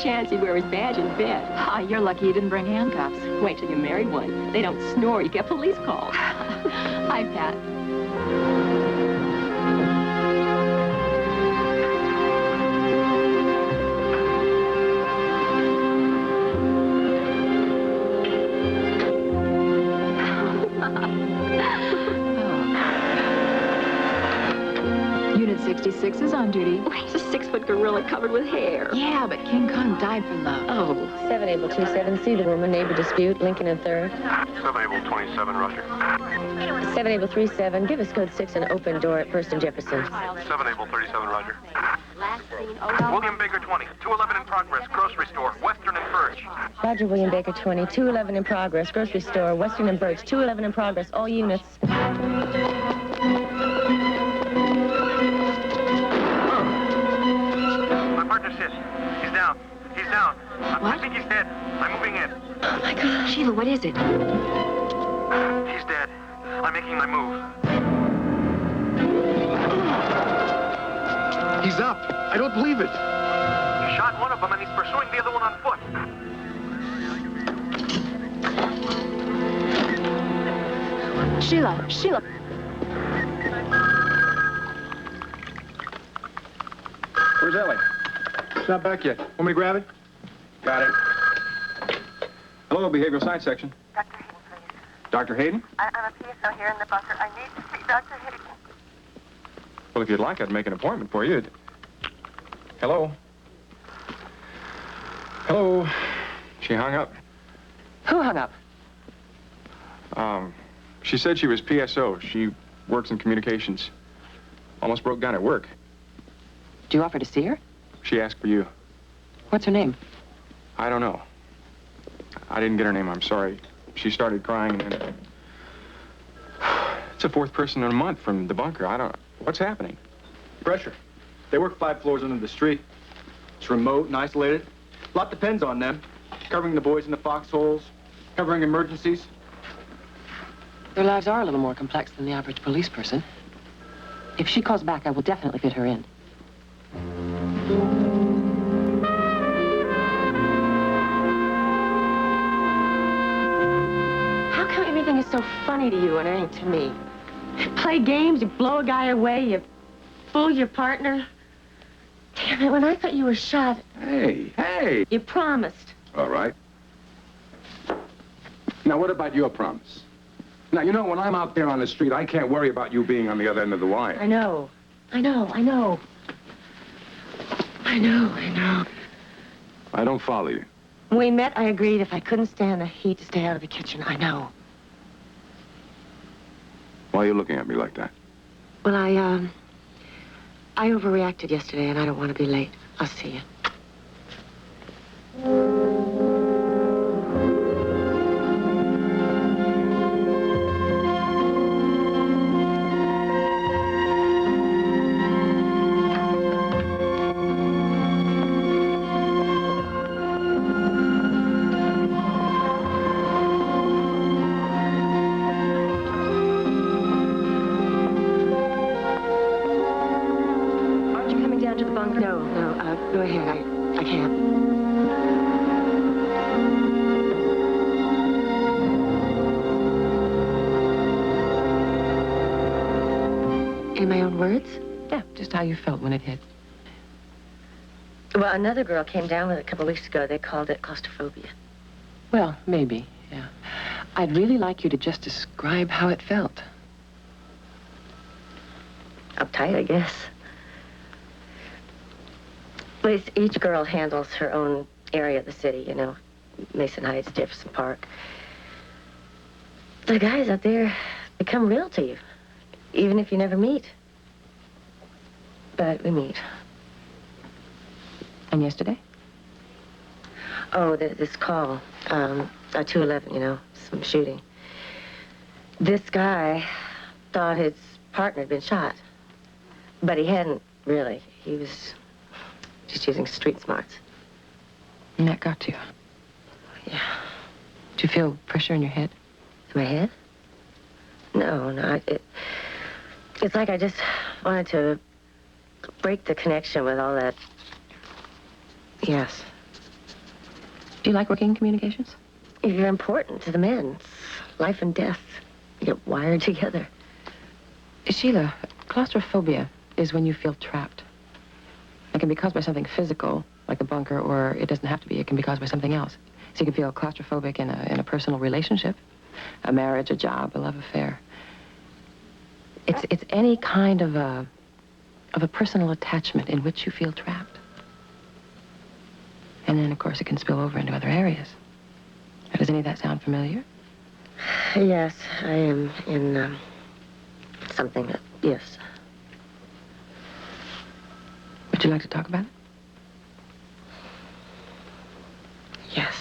chance he'd wear his badge in bed. Ah, you're lucky you didn't bring handcuffs. Wait till you married one. They don't snore. You get police calls. Hi, Pat. Unit 66 is on duty. He's a 6-foot gorilla covered with hair. Yeah, but King Kong died for love. Oh. 7 Able 27, see the woman, neighbor dispute, Lincoln and 3rd. 7 Able 27, Roger. 7 Able 37, give us code 6 and open door at 1st and Jefferson. 7 Able 37, Roger. Last seen, William Baker 20, 211 in progress, grocery store, Western and Birch. Roger, William Baker 20, 211 in progress, grocery store, Western and Birch, 211 in progress, all units. My partner says he's down. He's down. What? I think he's dead. I'm moving in. Oh, my God. Sheila, what is it? He's dead. I'm making my move. He's up. I don't believe it. He shot one of them and he's pursuing the other one on foot. Sheila, Sheila. Where's Ellie? She's not back yet. Want me to grab it? Got it. Hello, behavioral science section. Dr. Hayden, please. Dr. Hayden? I'm a PSO here in the bunker. I need to see Dr. Hayden. Well, if you'd like, I'd make an appointment for you. Hello? Hello? She hung up. Who hung up? She said she was PSO. She works in communications. Almost broke down at work. Do you offer to see her? She asked for you. What's her name? I don't know. I didn't get her name, I'm sorry. She started crying and then... It's the 4th person in a month from the bunker. What's happening? Pressure. They work 5 floors under the street. It's remote and isolated. A lot depends on them. Covering the boys in the foxholes, covering emergencies. Their lives are a little more complex than the average police person. If she calls back, I will definitely fit her in. How come everything is so funny to you and it ain't to me? You play games, you blow a guy away, you fool your partner. Damn it, when I thought you were shot, Hey! you promised. All right. Now, what about your promise? Now, you know, when I'm out there on the street, I can't worry about you being on the other end of the wire. I know. I don't follow you. When we met, I agreed if I couldn't stand the heat to stay out of the kitchen. I know. Why are you looking at me like that? Well, I overreacted yesterday, and I don't want to be late. I'll see you. Go ahead. I can't. In my own words? Yeah, just how you felt when it hit. Well, another girl came down with it a couple of weeks ago. They called it claustrophobia. Well, maybe, yeah. I'd really like you to just describe how it felt. Uptight, I guess. Well, each girl handles her own area of the city, you know. Mason Heights, Jefferson Park. The guys out there become real to you, even if you never meet. But we meet. And yesterday? Oh, this call, 211, you know, some shooting. This guy thought his partner had been shot, but he hadn't really. He was just using street smarts. And that got to you? Yeah. Did you feel pressure in your head? In my head? No, it's like I just wanted to break the connection with all that. Yes. Do you like working in communications? You're important to the men. It's life and death. You get wired together. Sheila, claustrophobia is when you feel trapped. It can be caused by something physical, like the bunker, or it doesn't have to be. It can be caused by something else. So you can feel claustrophobic in a personal relationship, a marriage, a job, a love affair. It's any kind of a personal attachment in which you feel trapped. And then, of course, it can spill over into other areas. Now, does any of that sound familiar? Yes, I am in something that, yes. Would you like to talk about it? Yes.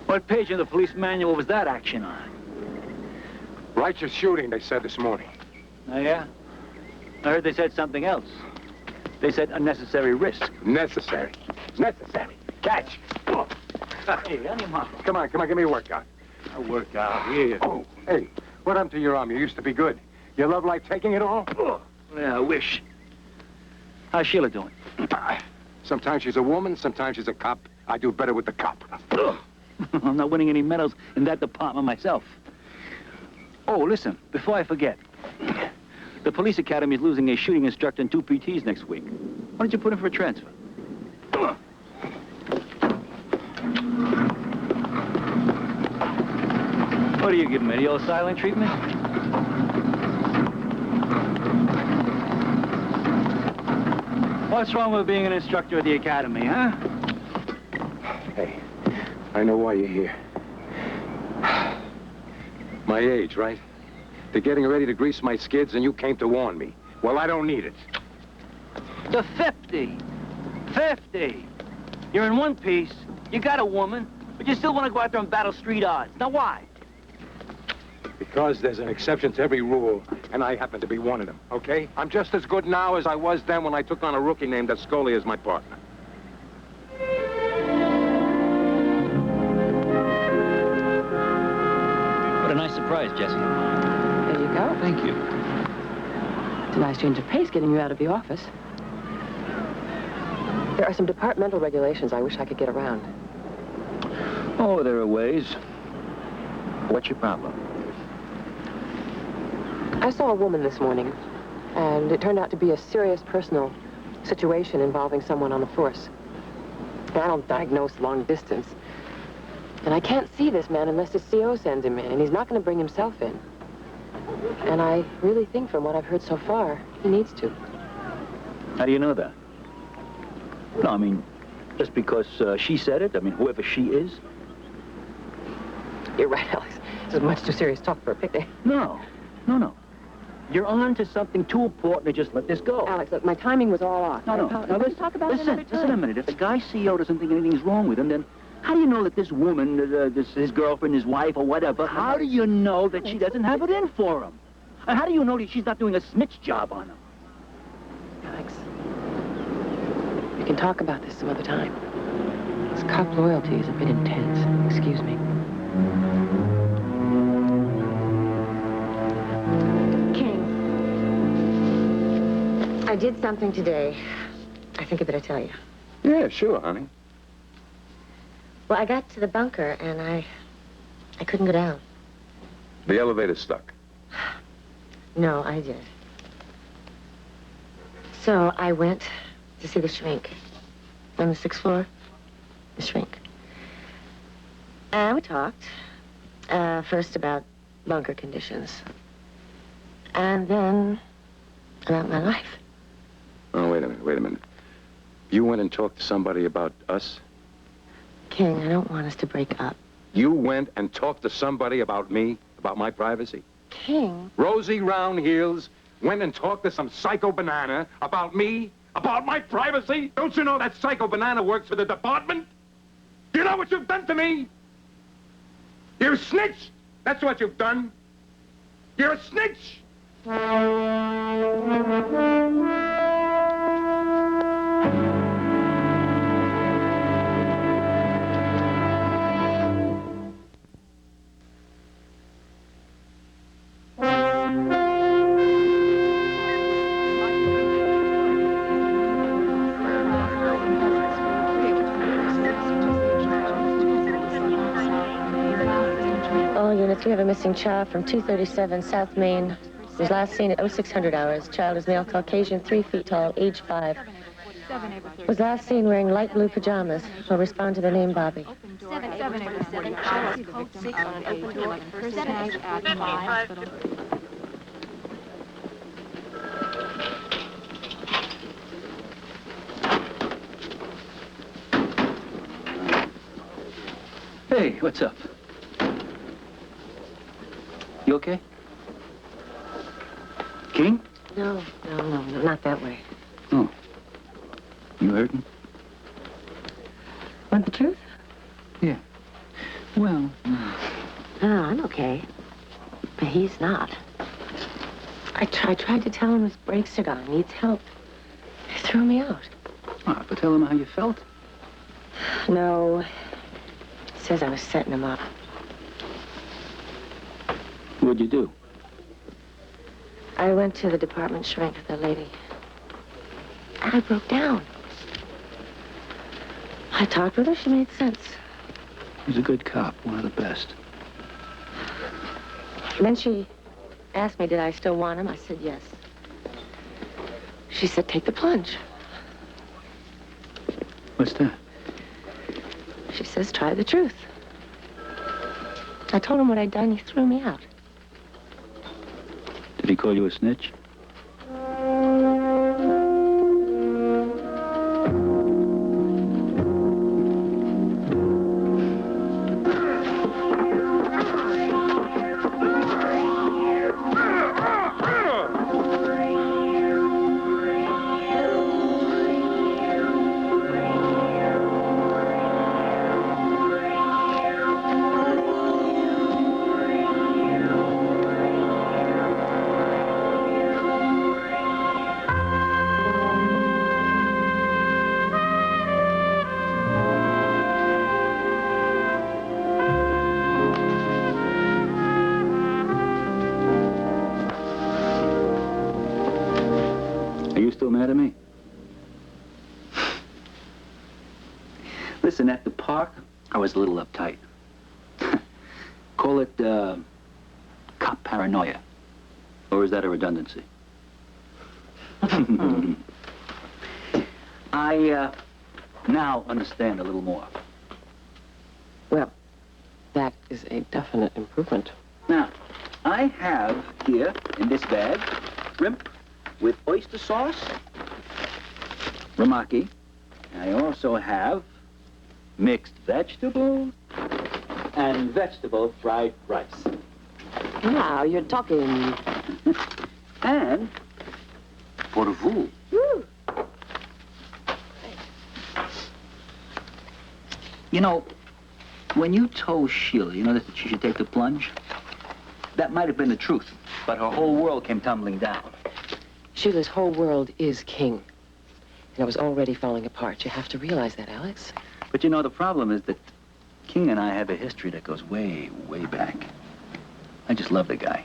What page in the police manual was that action on? Righteous shooting, they said this morning. Oh, yeah? I heard they said something else. They said unnecessary risk. Necessary. Necessary. Catch. Oh. Hey, animal. Come on, give me a workout. A workout, here. Oh, hey, what happened to your arm? You used to be good. Your love life taking it all? Oh, yeah, I wish. How's Sheila doing? Sometimes she's a woman, sometimes she's a cop. I do better with the cop. I'm not winning any medals in that department myself. Oh, listen, before I forget. The police academy is losing a shooting instructor and 2 PTs next week. Why don't you put in for a transfer? What are you giving me, the old silent treatment? What's wrong with being an instructor at the academy, huh? Hey, I know why you're here. My age, right? They're getting ready to grease my skids, and you came to warn me. Well, I don't need it. To 50. 50. You're in one piece, you got a woman, but you still want to go out there and battle street odds. Now, why? Because there's an exception to every rule, and I happen to be one of them, okay? I'm just as good now as I was then when I took on a rookie named Ascoli as my partner. What a nice surprise, Jessie. There you go. Thank you. It's a nice change of pace getting you out of the office. There are some departmental regulations I wish I could get around. Oh, there are ways. What's your problem? I saw a woman this morning, and it turned out to be a serious personal situation involving someone on the force. And I don't diagnose long distance. And I can't see this man unless his CO sends him in, and he's not going to bring himself in. And I really think from what I've heard so far, he needs to. How do you know that? No, I mean, just because she said it? I mean, whoever she is? You're right, Alex. This is much too serious talk for a picnic. No. You're on to something too important to just let this go. Alex, look, my timing was all off. No. Now, let's talk about it another time. Listen a minute. If the guy's CO doesn't think anything's wrong with him, then how do you know that this woman, his girlfriend, his wife, or whatever, how do you know that she doesn't have it in for him? And how do you know that she's not doing a snitch job on him? Alex, we can talk about this some other time. This cop loyalty is a bit intense. Excuse me. King, I did something today. I think I better tell you. Yeah, sure, honey. Well, I got to the bunker, and I couldn't go down. The elevator's stuck. No, I did. So I went to see the shrink on the 6th floor. The shrink. And we talked, first about bunker conditions. And then about my life. Oh, wait a minute. You went and talked to somebody about us? King, I don't want us to break up. You went and talked to somebody about me, about my privacy? King? Rosie Roundheels went and talked to some psycho banana about me, about my privacy? Don't you know that psycho banana works for the department? Do you know what you've done to me? You snitch! That's what you've done. You're a snitch! units. We have a missing child from 237 South Main. Was last seen at 0600 hours. Child is male Caucasian, 3 feet tall, age 5. Was last seen wearing light blue pajamas. Will respond to the name Bobby. 787 child is code 6 on an open door. First tag at 5 hospital. Hey, what's up? You okay? King? No, not that way. Oh. You hurting? Want the truth? Yeah. Well, No, I'm okay. But he's not. I tried to tell him his brakes are gone. He needs help. He threw me out. but tell him how you felt. No. He says I was setting him up. What'd you do? I went to the department shrink with the lady. And I broke down. I talked with her. She made sense. He's a good cop, one of the best. And then she asked me, did I still want him? I said yes. She said, take the plunge. What's that? She says, try the truth. I told him what I'd done. He threw me out. Did he call you a snitch? Are you still mad at me? Listen, at the park, I was a little uptight. Call it, cop paranoia. Or is that a redundancy? I, now understand a little more. Well, that is a definite improvement. Now, I have here, in this bag, shrimp with oyster sauce, ramaki. I also have mixed vegetables and vegetable fried rice. Wow, you're talking. And pour vous. You know, when you told Sheila, that she should take the plunge, that might have been the truth, but her whole world came tumbling down. Sheila's whole world is King. And it was already falling apart. You have to realize that, Alex. But the problem is that King and I have a history that goes way, way back. I just love the guy.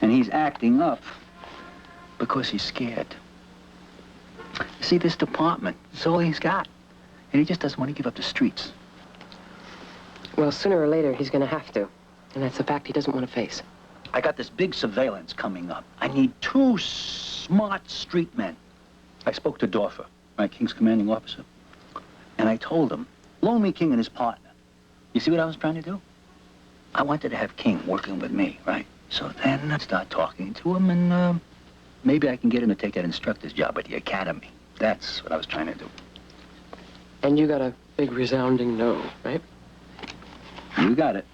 And he's acting up because he's scared. You see, this department is all he's got. And he just doesn't want to give up the streets. Well, sooner or later, he's going to have to. And that's a fact he doesn't want to face. I got this big surveillance coming up. I need 2 smart street men. I spoke to Dorfer, my King's commanding officer. And I told him, loan me King and his partner. You see what I was trying to do? I wanted to have King working with me, right? So then I'd start talking to him, and maybe I can get him to take that instructor's job at the academy. That's what I was trying to do. And you got a big resounding no, right? You got it.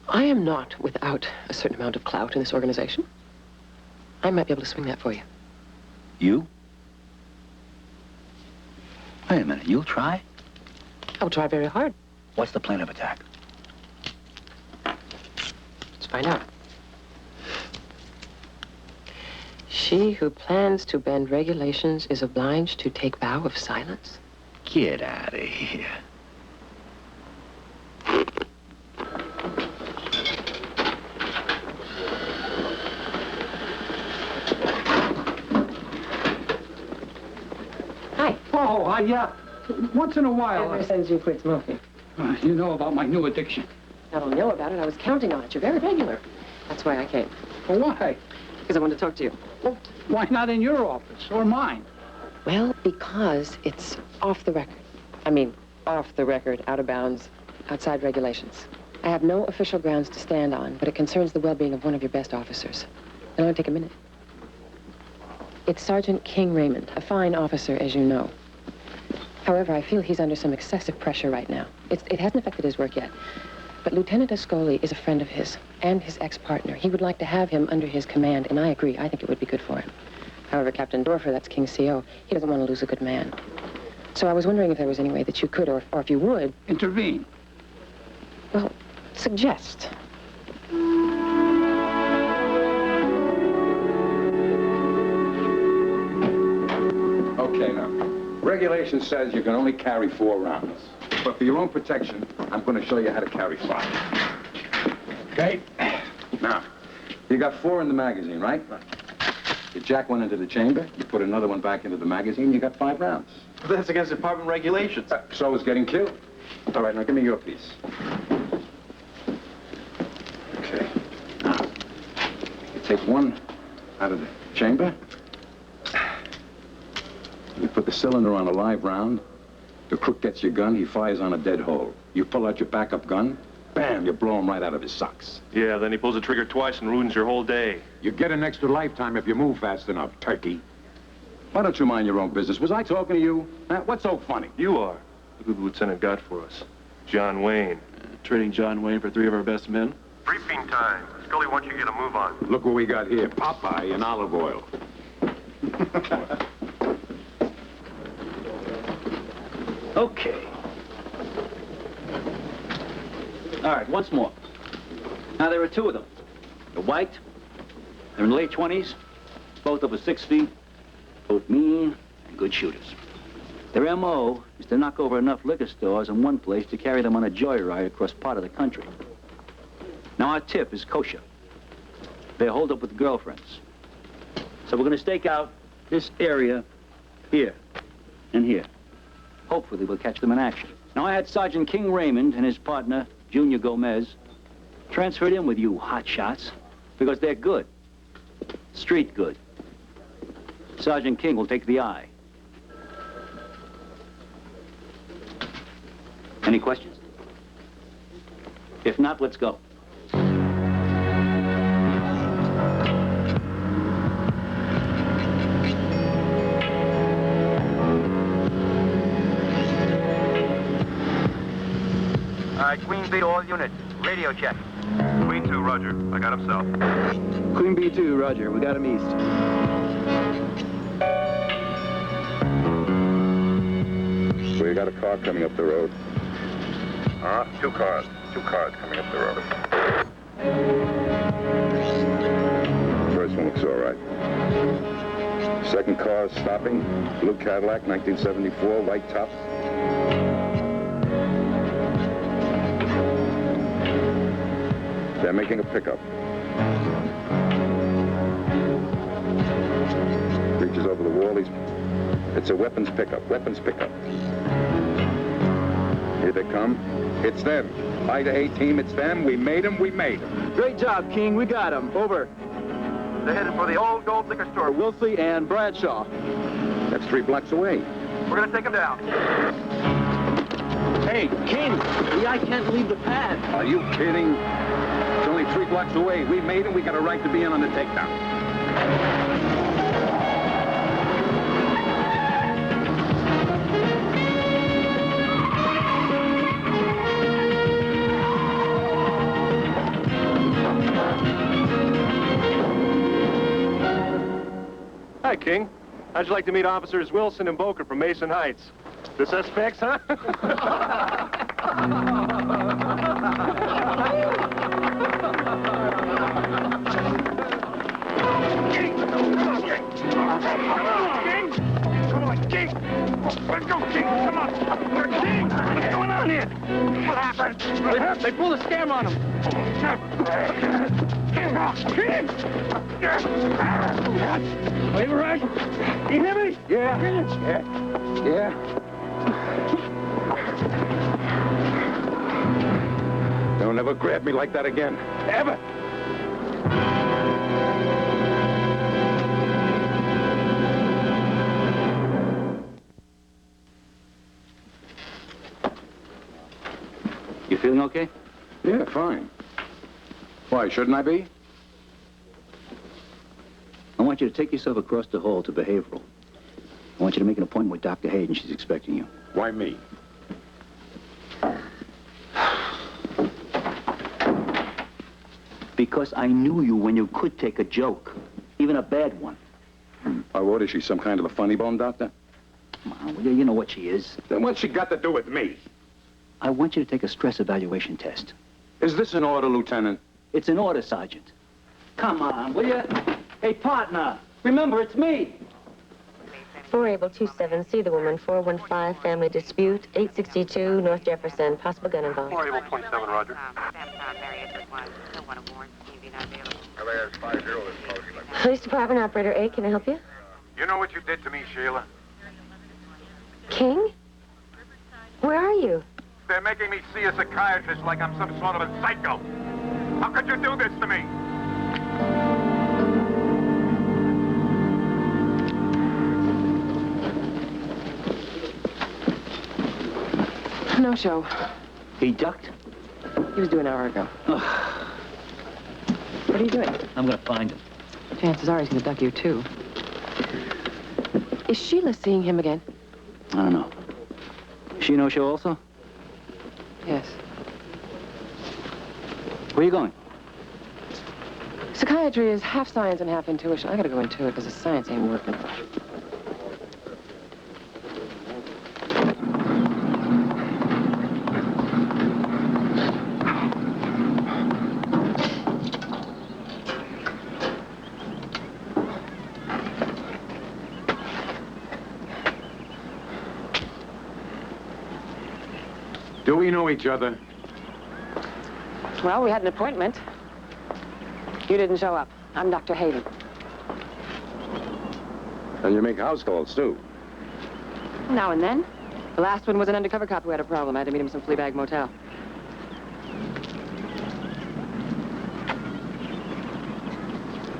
I am not without a certain amount of clout in this organization. I might be able to swing that for you. You? Wait a minute, you'll try? I'll try very hard. What's the plan of attack? Let's find out. She who plans to bend regulations is obliged to take vow of silence. Get out of here. Hi. Oh, once in a while, Ever since you quit smoking. you know about my new addiction. Not only know about it, I was counting on it. You're very regular. That's why I came. Well, why? Because I wanted to talk to you. Well, why not in your office or mine? Well, because it's off the record. I mean, off the record, out of bounds, outside regulations. I have no official grounds to stand on, but it concerns the well-being of one of your best officers. And I'll take a minute. It's Sergeant King Raymond, a fine officer, as you know. However, I feel he's under some excessive pressure right now. It hasn't affected his work yet. But Lieutenant Ascoli is a friend of his and his ex-partner. He would like to have him under his command, and I agree. I think it would be good for him. However, Captain Dorfer, that's King's CO, he doesn't want to lose a good man. So I was wondering if there was any way that you could, or if you would... Intervene. Well, suggest. Okay, now. Regulation says you can only carry 4 rounds. But for your own protection, I'm going to show you how to carry 5. Okay? Now, you got 4 in the magazine, right? You jack one into the chamber, you put another one back into the magazine, you got 5 rounds. But that's against department regulations. So is getting killed. All right, now give me your piece. Okay. Now, you take one out of the chamber. You put the cylinder on a live round. The crook gets your gun, he fires on a dead hole. You pull out your backup gun, bam, you blow him right out of his socks. Yeah, then he pulls the trigger twice and ruins your whole day. You get an extra lifetime if you move fast enough, turkey. Why don't you mind your own business? Was I talking to you? Huh? What's so funny? You are. Look who the lieutenant got for us. John Wayne. Trading John Wayne for 3 of our best men. Briefing time. Scully wants you to get a move on. Look what we got here, Popeye in olive oil. Okay. All right, once more. Now, there are 2 of them. They're white. They're in the late 20s. Both over 6 feet. Both mean and good shooters. Their M.O. is to knock over enough liquor stores in one place to carry them on a joyride across part of the country. Now, our tip is kosher. They're holed up with girlfriends. So we're going to stake out this area here and here. Hopefully, we'll catch them in action. Now, I had Sergeant King Raymond and his partner, Junior Gomez, transferred in with you hotshots because they're good. Street good. Sergeant King will take the eye. Any questions? If not, let's go. Queen B to all units. Radio check. Queen 2, roger. I got him south. Queen B2, roger. We got him east. We got a car coming up the road. 2 cars. 2 cars coming up the road. First one looks all right. Second car is stopping. Blue Cadillac, 1974, white top. They're making a pickup. Reaches over the wall. It's a weapons pickup. Weapons pickup. Here they come. It's them. I to A team, it's them. We made them. We made them. Great job, King. We got him. Over. They're headed for the old gold liquor store. Wilsey and Bradshaw. That's 3 blocks away. We're going to take them down. Hey, King, the eye can't leave the pad. Are you kidding? It's only 3 blocks away. We made them. We got a right to be in on the takedown. Hi, King. How'd you like to meet Officers Wilson and Boker from Mason Heights? The suspects, huh? King! Come on, King! Come on, King! Let's go, King! Come on! King! What's going on here? What happened? They pulled a scam on him. King! Are you all right? You hear me? Yeah. Don't ever grab me like that again. Ever! You feeling okay? Yeah, fine. Why, shouldn't I be? I want you to take yourself across the hall to behavioral. I want you to make an appointment with Dr. Hayden. She's expecting you. Why me? Because I knew you when you could take a joke, even a bad one. Oh, what is she, some kind of a funny bone doctor? Come on, will you? You know what she is. Then what's she got to do with me? I want you to take a stress evaluation test. Is this an order, Lieutenant? It's an order, Sergeant. Come on, will you? Hey, partner, remember, it's me. 4 Able 27, see the woman, 415, family dispute, 862 North Jefferson, possible gun involved. 4 Able 27, Roger. Police Department Operator 8, can I help you? You know what you did to me, Sheila? King? Where are you? They're making me see a psychiatrist like I'm some sort of a psycho. How could you do this to me? No show. He ducked? He was due an hour ago. What are you doing? I'm gonna find him. Chances are he's gonna duck you, too. Is Sheila seeing him again? I don't know. She no show also? Yes. Where are you going? Psychiatry is half science and half intuition. I gotta go into it because the science ain't working. Do we know each other? Well, we had an appointment. You didn't show up. I'm Dr. Hayden. And you make house calls, too. Now and then. The last one was an undercover cop who had a problem. I had to meet him in some Fleabag motel.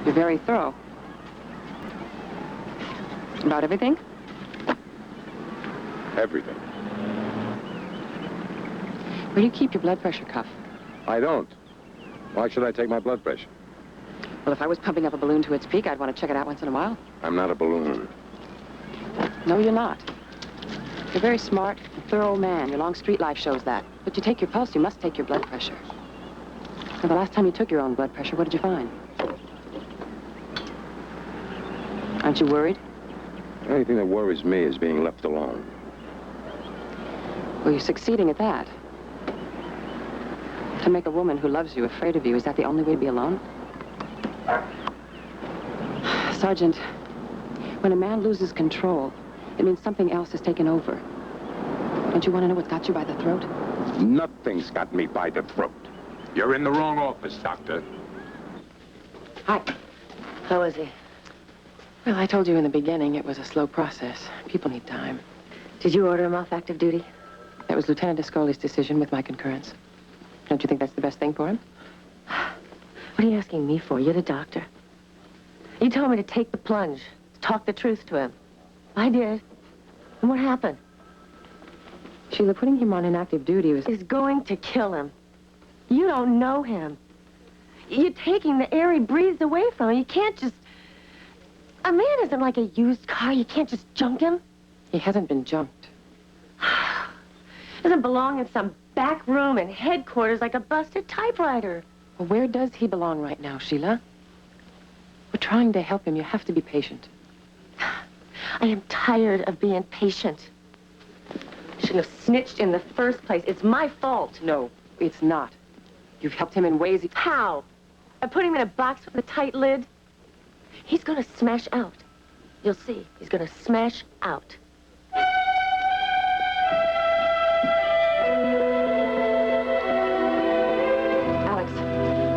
You're very thorough. About everything? Everything. Where do you keep your blood pressure cuff? I don't. Why should I take my blood pressure? Well, if I was pumping up a balloon to its peak, I'd want to check it out once in a while. I'm not a balloon. No, you're not. You're a very smart, thorough man. Your long street life shows that. But you take your pulse, you must take your blood pressure. Now, the last time you took your own blood pressure, what did you find? Aren't you worried? The only thing that worries me is being left alone. Well, you're succeeding at that. To make a woman who loves you afraid of you, is that the only way to be alone? Sergeant, when a man loses control, it means something else has taken over. Don't you want to know what's got you by the throat? Nothing's got me by the throat. You're in the wrong office, Doctor. Hi. How is he? Well, I told you in the beginning it was a slow process. People need time. Did you order him off active duty? That was Lieutenant Ascoli's decision with my concurrence. Don't you think that's the best thing for him? What are you asking me for? You're the doctor. You told me to take the plunge, to talk the truth to him. I did. And what happened? Sheila, putting him on inactive duty was... Is going to kill him. You don't know him. You're taking the air he breathes away from him. You can't just... A man isn't like a used car. You can't just junk him. He hasn't been jumped. Doesn't belong in some back room in headquarters like a busted typewriter. Well, where does he belong right now, Sheila? We're trying to help him. You have to be patient. I am tired of being patient. Shouldn't have snitched in the first place. It's my fault. No, it's not. You've helped him in ways... How? I put him in a box with a tight lid? He's gonna smash out. You'll see. He's gonna smash out. Alex,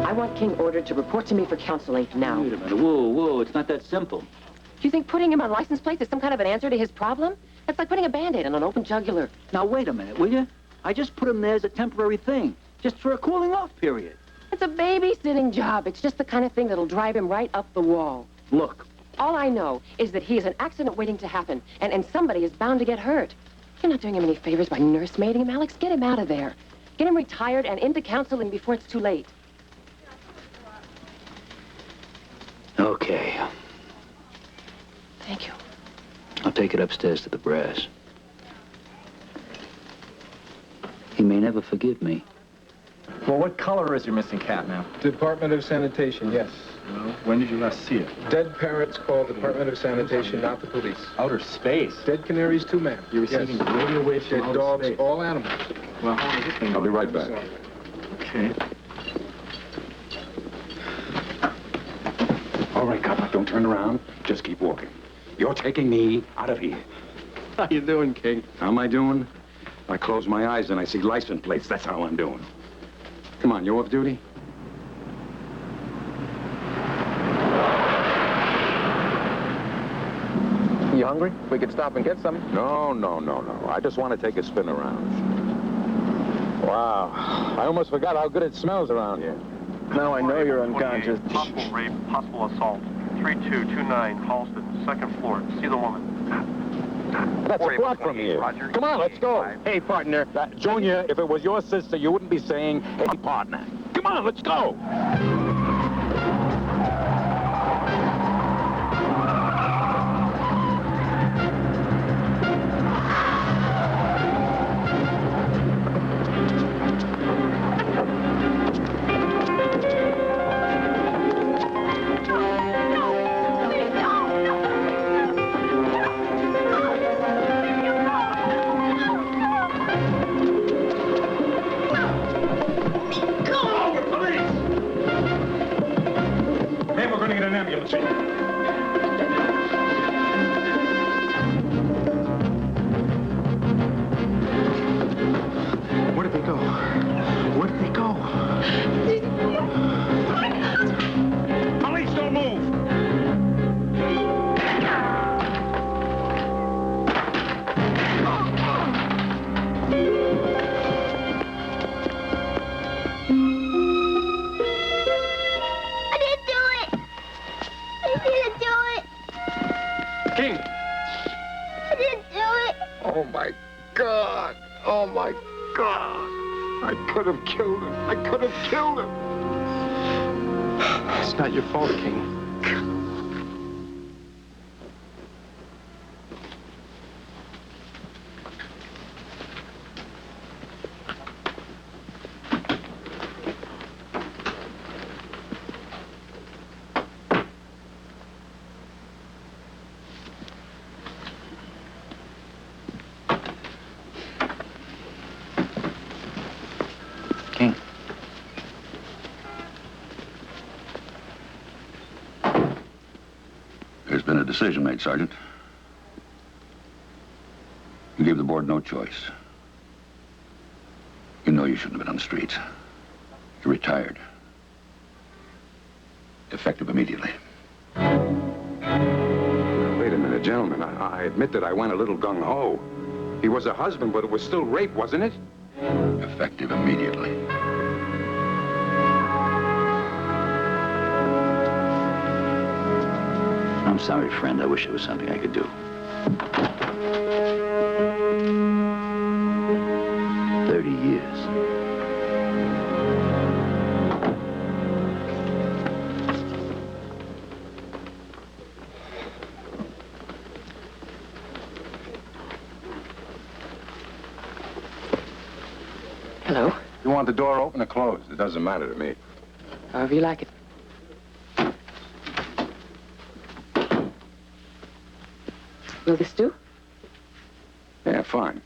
I want King ordered to report to me for counseling now. Wait a minute. Whoa, whoa. It's not that simple. Do you think putting him on license plates is some kind of an answer to his problem? That's like putting a Band-Aid on an open jugular. Now, wait a minute, will you? I just put him there as a temporary thing. just for a cooling off period. It's a babysitting job. It's just the kind of thing that'll drive him right up the wall. Look, All I know is that he is an accident waiting to happen, and somebody is bound to get hurt. You're not doing him any favors by nursemaiding him, Alex. Get him out of there. Get him retired and into counseling before it's too late. okay. Thank you. I'll take it upstairs to the brass. He may never forgive me. Well, what color is your missing cat, ma'am? Department of Sanitation, yes. Well, when did you last see it? Dead parrots call Department of Sanitation, not the police. Outer space. Dead canaries, too, ma'am. You're receiving radio waves from Dead outer dogs, space. all animals. Well, how long is this thing? I'll be right back. Okay. All right, cop, don't turn around. Just keep walking. You're taking me out of here. How you doing, King? How am I doing? I close my eyes and I see license plates. That's how I'm doing. Come on, you off duty? You hungry? We could stop and get some. No. I just want to take a spin around. Wow. I almost forgot how good it smells around here. Now I know you're unconscious. Possible rape, possible assault. 3229 Halston, second floor. See the woman. That's a block from here. Come on, let's go. Hey, partner. Junior, if it was your sister, you wouldn't be saying, hey, partner. Come on, let's go. Where did they go? Where did they go? Police, don't move! I didn't do it! I didn't do it! King! I didn't do it! Oh, my God! Oh, my God! I could have killed him. I could have killed him. It's not your fault, King. King. There's been a decision made, Sergeant. You gave the board no choice. You know you shouldn't have been on the streets. You're retired. Effective immediately. Now, wait a minute, gentlemen. I admit that I went a little gung-ho. He was a husband, but it was still rape, wasn't it? Effective immediately. I'm sorry, friend. I wish there was something I could do. 30 years. Hello. You want the door open or closed? It doesn't matter to me. However you like it. Will this do? Yeah, fine.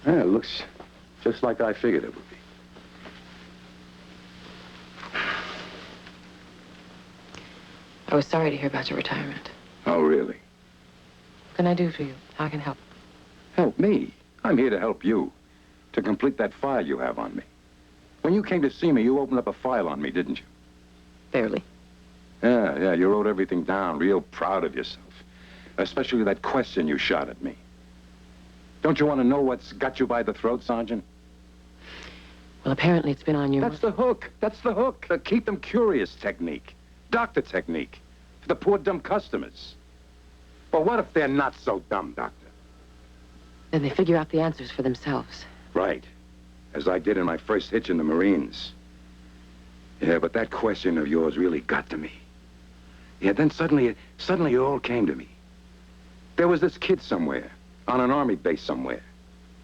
Yeah, it looks just like I figured it would be. I was sorry to hear about your retirement. Oh, really? What can I do for you? How can I help? Help me. I'm here to help you. To complete that file you have on me. When you came to see me, you opened up a file on me, didn't you? Barely. Yeah, you wrote everything down, real proud of yourself. Especially that question you shot at me. Don't you want to know what's got you by the throat, Sergeant? Well, apparently it's been on you. That's the hook. That's the hook. The keep them curious technique. Doctor technique. For the poor dumb customers. But what if they're not so dumb, Doctor? Then they figure out the answers for themselves. Right. As I did in my first hitch in the Marines. Yeah, but that question of yours really got to me. Yeah, then suddenly it all came to me. There was this kid somewhere, on an army base somewhere.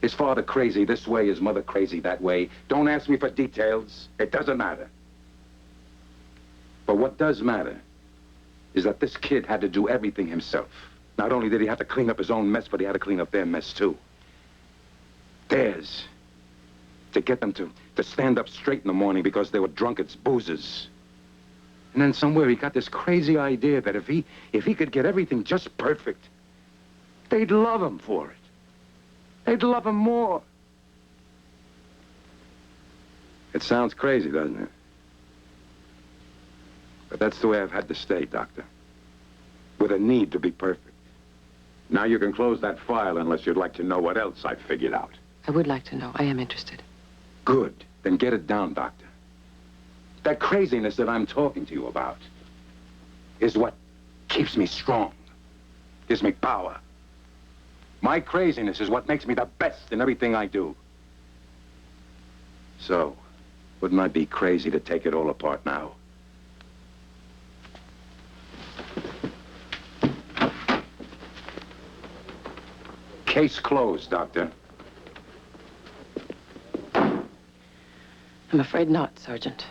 His father crazy this way, his mother crazy that way. Don't ask me for details. It doesn't matter. But what does matter is that this kid had to do everything himself. Not only did he have to clean up his own mess, but he had to clean up their mess, too. Theirs. To get them to stand up straight in the morning because they were drunkards, boozers. And then somewhere he got this crazy idea that if he could get everything just perfect, they'd love him for it. They'd love him more. It sounds crazy, doesn't it? But that's the way I've had to stay, Doctor. With a need to be perfect. Now you can close that file unless you'd like to know what else I've figured out. I would like to know. I am interested. Good. Then get it down, Doctor. That craziness that I'm talking to you about is what keeps me strong, gives me power. My craziness is what makes me the best in everything I do. So, wouldn't I be crazy to take it all apart now? Case closed, Doctor. I'm afraid not, Sergeant.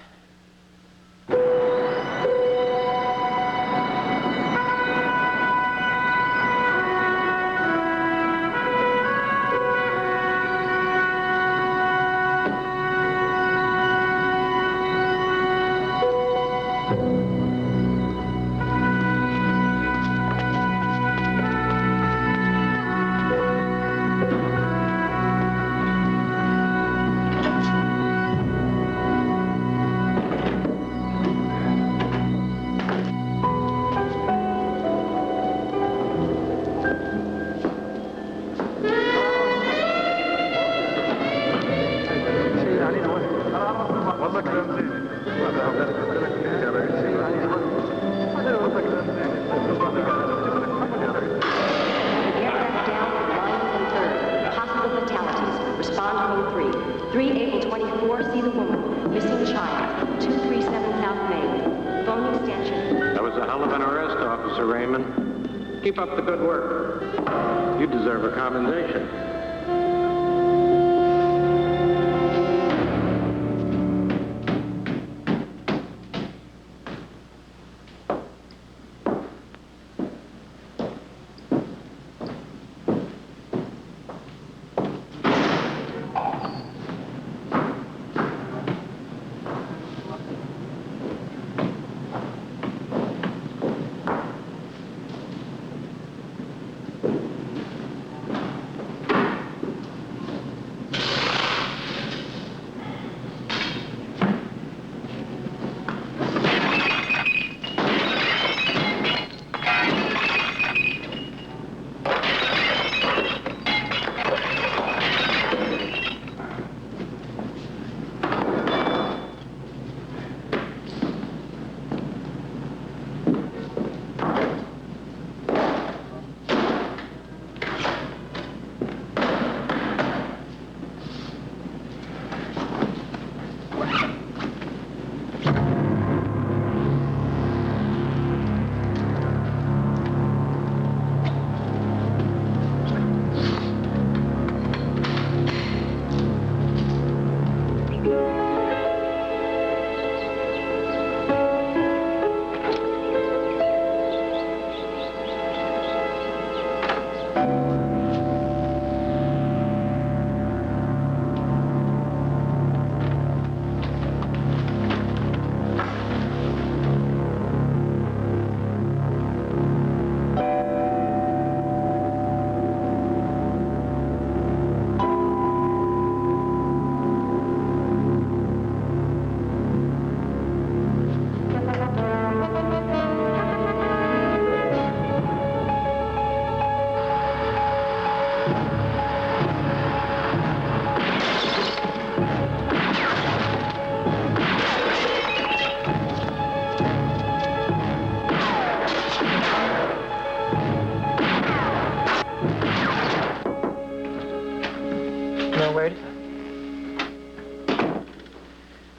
Keep up the good work. You deserve a commendation.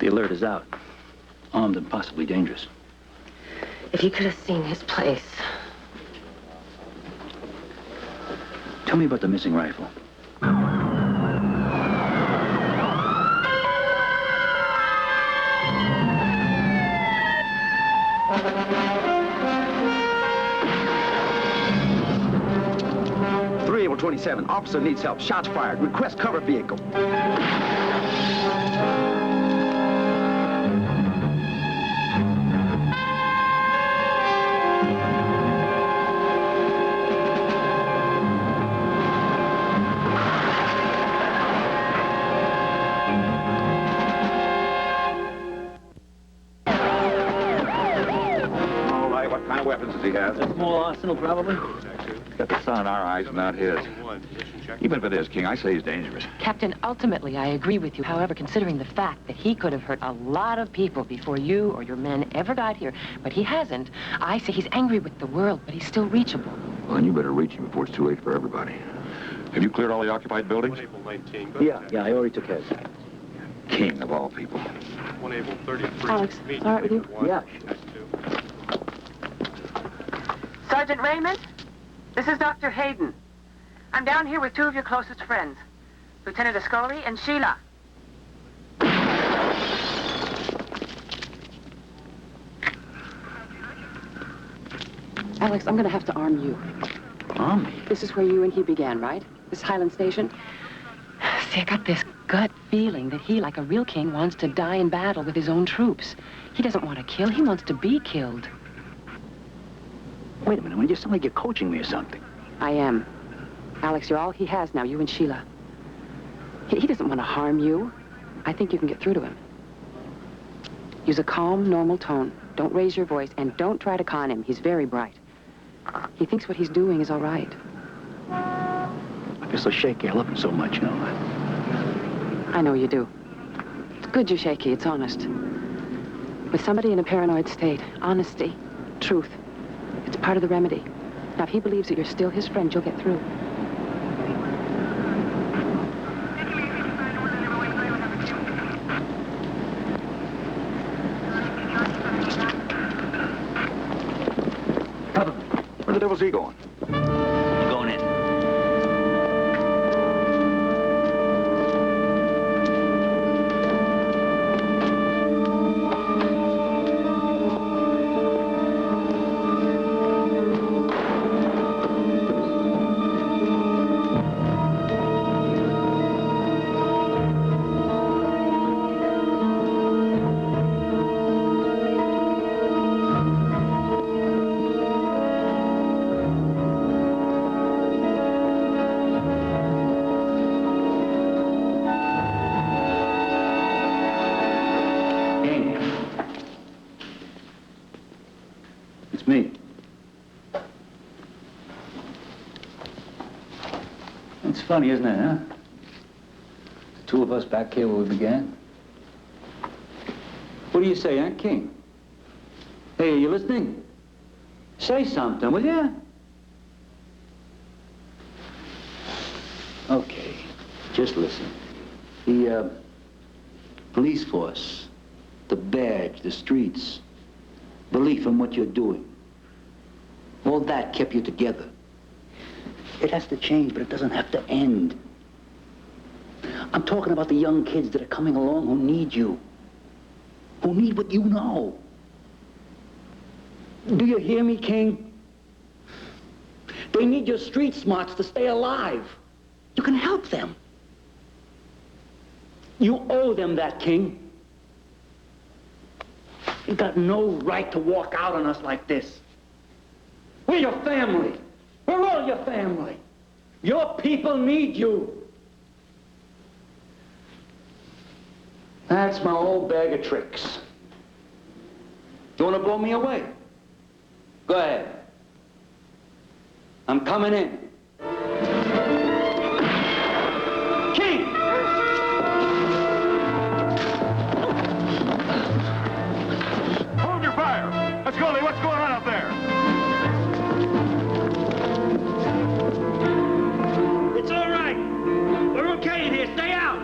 The alert is out. Armed and possibly dangerous. If you could have seen his place. Tell me about the missing rifle. Able 27, officer needs help. Shots fired. Request cover vehicle. All right, what kind of weapons does he have? A small arsenal, probably. Got the sun in our eyes, not his. Even if it is, King, I say he's dangerous. Captain, ultimately, I agree with you. However, considering the fact that he could have hurt a lot of people before you or your men ever got here, but he hasn't, I say he's angry with the world, but he's still reachable. Well, then you better reach him before it's too late for everybody. Have you cleared all the occupied buildings? Yeah, I already took care of it. King of all people. Alex, all right with you? Yeah. Sergeant Raymond, this is Dr. Hayden. I'm down here with two of your closest friends, Lieutenant Ascoli and Sheila. Alex, I'm going to have to arm you. Arm me? This is where you and he began, right? This Highland Station? See, I got this gut feeling that he, like a real king, wants to die in battle with his own troops. He doesn't want to kill, he wants to be killed. Wait a minute, you sound like you're coaching me or something. I am. Alex, you're all he has now, you and Sheila. He doesn't want to harm you. I think you can get through to him. Use a calm, normal tone. Don't raise your voice, and don't try to con him. He's very bright. He thinks what he's doing is all right. I feel so shaky. I love him so much, you know. I know you do. It's good you're shaky. It's honest. With somebody in a paranoid state, honesty, truth, it's part of the remedy. Now, if he believes that you're still his friend, you'll get through. Where the devil's he going? Going in. It's me. It's funny, isn't it, huh? The two of us back here where we began. What do you say, huh, King? Hey, are you listening? Say something, will ya? Okay, just listen. The, police force, the badge, the streets, belief in what you're doing. All that kept you together. It has to change, but it doesn't have to end. I'm talking about the young kids that are coming along who need you. Who need what you know. Do you hear me, King? They need your street smarts to stay alive. You can help them. You owe them that, King. You got no right to walk out on us like this. We're your family. We're all your family. Your people need you. That's my old bag of tricks. You want to blow me away? Go ahead. I'm coming in. King! Hold your fire! Ascoli, what's going on out there? It's all right. We're okay in here. Stay out.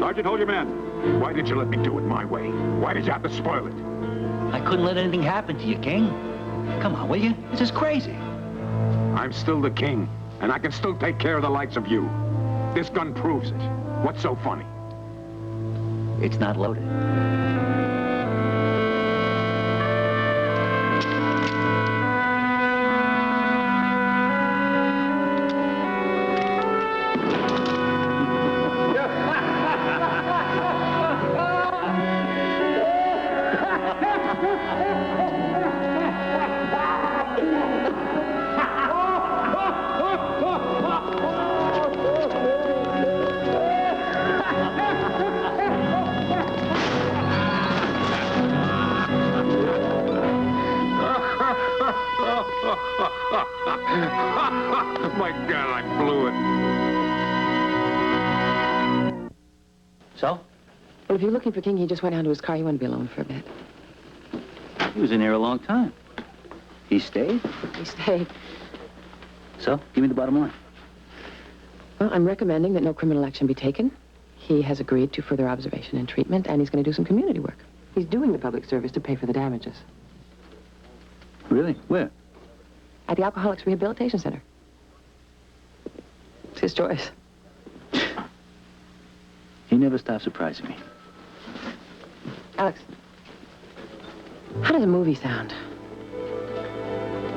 Sergeant, hold your men. Why did you let me do it my way? Why did you have to spoil it? I couldn't let anything happen to you, King. Come on, will you? This is crazy. I'm still the king, and I can still take care of the likes of you. This gun proves it. What's so funny? It's not loaded. My God, I blew it. So? Well, if you're looking for King, he just went down to his car. He wanted to be alone for a bit. He was in here a long time. He stayed? He stayed. So, give me the bottom line. Well, I'm recommending that no criminal action be taken. He has agreed to further observation and treatment, and he's going to do some community work. He's doing the public service to pay for the damages. Really? Where? At the Alcoholics Rehabilitation Center. It's his choice. He never stops surprising me. Alex, how does a movie sound?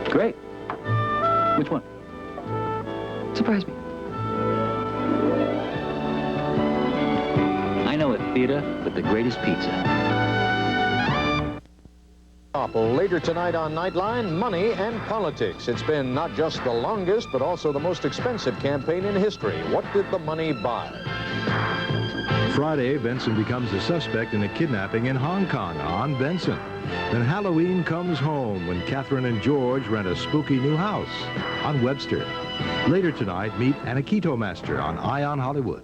Great. Which one? Surprise me. I know a theater with the greatest pizza. Later tonight on Nightline, money and politics. It's been not just the longest, but also the most expensive campaign in history. What did the money buy? Friday, Benson becomes a suspect in a kidnapping in Hong Kong on Benson. Then Halloween comes home when Catherine and George rent a spooky new house on Webster. Later tonight, meet an Aikido master on Eye on Hollywood.